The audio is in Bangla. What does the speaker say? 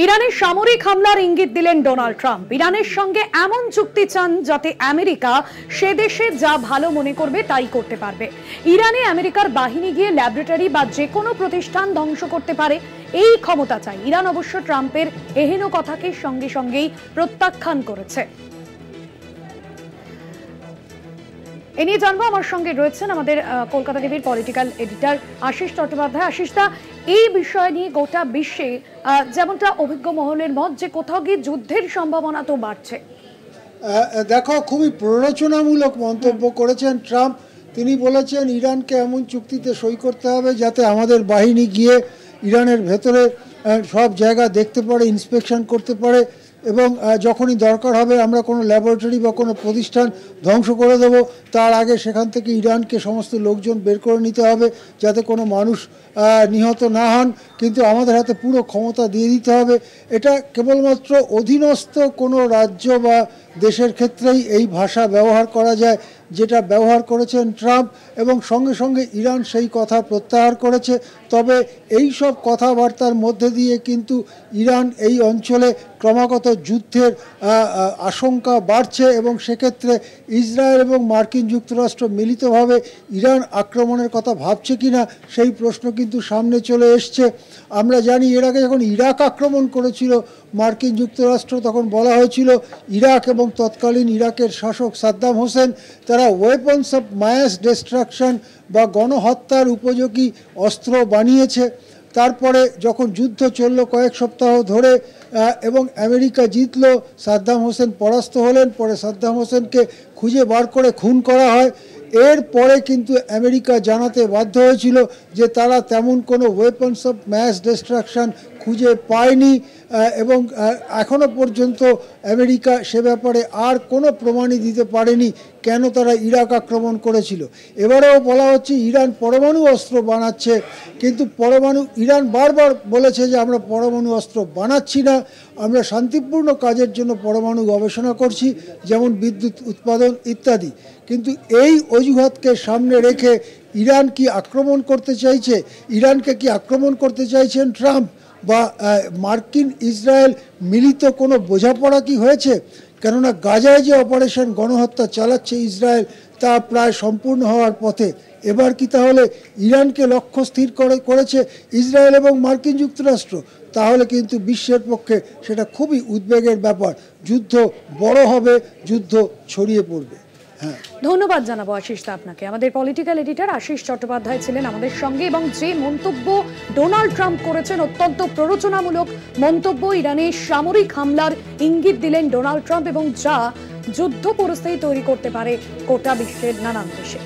ইরানের সামরিক হামলার ইঙ্গিত দিলেন ডোনাল্ড ট্রাম্প। ইরানের সঙ্গে এমন চুক্তি চান যাতে আমেরিকা সে দেশে যা ভালো মনে করবে তাই করতে পারবে। ইরানে আমেরিকার বাহিনী গিয়ে ল্যাবরেটরি বা যে কোনো প্রতিষ্ঠান ধ্বংস করতে পারে, এই ক্ষমতা চাই। ইরান অবশ্য ট্রাম্পের এহেন কথাকে সঙ্গে সঙ্গেই প্রত্যাখ্যান করেছে। এ নিয়ে জানবো, আমার সঙ্গে রয়েছেন আমাদের কলকাতা টিভির পলিটিক্যাল এডিটর আশিস চট্টোপাধ্যায়। আশিসদা, এই বিষয় নিয়ে গোটা বিশ্বে যেমনটা অভিজ্ঞ মহলের মত যে কোথাও গিয়ে যুদ্ধের সম্ভাবনা তো বাড়ছে। দেখো, খুবই প্ররোচনামূলক মন্তব্য করেছেন ট্রাম্প। তিনি বলেছেন ইরানকে এমন চুক্তিতে সই করতে হবে যাতে আমাদের বাহিনী গিয়ে ইরানের ভেতরে সব জায়গা দেখতে পারে, ইন্সপেকশন করতে পারে, এবং যখনই দরকার হবে আমরা কোনো ল্যাবরেটরি বা কোনো প্রতিষ্ঠান ধ্বংস করে দেব, তার আগে সেখান থেকে ইরানকে সমস্ত লোকজন বের করে নিতে হবে যাতে কোনো মানুষ নিহত না হন, কিন্তু আমাদের হাতে পুরো ক্ষমতা দিয়ে দিতে হবে। এটা কেবলমাত্র অধীনস্থ কোনো রাজ্য বা দেশের ক্ষেত্রেই এই ভাষা ব্যবহার করা যায়, যেটা ব্যবহার করেছেন ট্রাম্প, এবং সঙ্গে সঙ্গে ইরান সেই কথা প্রত্যাহার করেছে। তবে এই সব কথাবার্তার মধ্যে দিয়ে কিন্তু ইরান এই অঞ্চলে ক্রমাগত যুদ্ধের আশঙ্কা বাড়ছে, এবং সেক্ষেত্রে ইসরায়েল এবং মার্কিন যুক্তরাষ্ট্র মিলিতভাবে ইরান আক্রমণের কথা ভাবছে কিনা সেই প্রশ্ন কিন্তু সামনে চলে এসছে। আমরা জানি এর আগে যখন ইরাক আক্রমণ করেছিল মার্কিন যুক্তরাষ্ট্র, তখন বলা হয়েছিল ইরাক এবং তৎকালীন ইরাকের শাসক সাদ্দাম হোসেন তারা ওয়েপন্স অফ মাস ডিস্ট্রাকশন বা গণহত্যার উপযোগী অস্ত্র বানিয়েছে। তারপরে যখন যুদ্ধ চলল কয়েক সপ্তাহ ধরে এবং আমেরিকা জিতল, সাদ্দাম হোসেন পরাস্ত হলেন, পরে সাদ্দাম হোসেনকে খুঁজে বার করে খুন করা হয়। এরপরে কিন্তু আমেরিকা জানাতে বাধ্য হয়েছিল যে তারা তেমন কোনো ওয়েপন্স অফ ম্যাস ডিস্ট্রাকশন খুঁজে পায়নি, এবং এখনও পর্যন্ত আমেরিকা সে ব্যাপারে আর কোনো প্রমাণই দিতে পারেনি কেন তারা ইরাক আক্রমণ করেছিল। এবারেও বলা হচ্ছে ইরান পরমাণু অস্ত্র বানাচ্ছে, কিন্তু ইরান বারবার বলেছে যে আমরা পরমাণু অস্ত্র বানাচ্ছি না, আমরা শান্তিপূর্ণ কাজের জন্য পরমাণু গবেষণা করছি, যেমন বিদ্যুৎ উৎপাদন ইত্যাদি। কিন্তু এই অজুহাতকে সামনে রেখে ইরান কি আক্রমণ করতে চাইছে? ইরানকে কি আক্রমণ করতে চাইছেন ট্রাম্প? বা মার্কিন ইসরায়েল মিলিত কোনো বোঝাপড়া কি হয়েছে? কেননা গাজায় যে অপারেশন গণহত্যা চালাচ্ছে ইসরায়েল, তা প্রায় সম্পূর্ণ হওয়ার পথে। এবার কি তাহলে ইরানকে লক্ষ্য স্থির করেছে ইসরায়েল এবং মার্কিন যুক্তরাষ্ট্র? তাহলে কিন্তু বিশ্বের পক্ষে সেটা খুবই উদ্বেগের ব্যাপার। যুদ্ধ বড় হবে, যুদ্ধ ছড়িয়ে পড়বে। ধন্যবাদ জানাবো আশিস দা আপনাকে। আমাদের পলিটিক্যাল এডিটর আশিস চট্টোপাধ্যায় ছিলেন আমাদের সঙ্গে, এবং যে মন্তব্য ডোনাল্ড ট্রাম্প করেছেন, অত্যন্ত প্ররোচনামূলক মন্তব্য। ইরানে সামরিক হামলার ইঙ্গিত দিলেন ডোনাল্ড ট্রাম্প, এবং যা যুদ্ধ পরিস্থিতি তৈরি করতে পারে গোটা বিশ্বের নানান দেশে।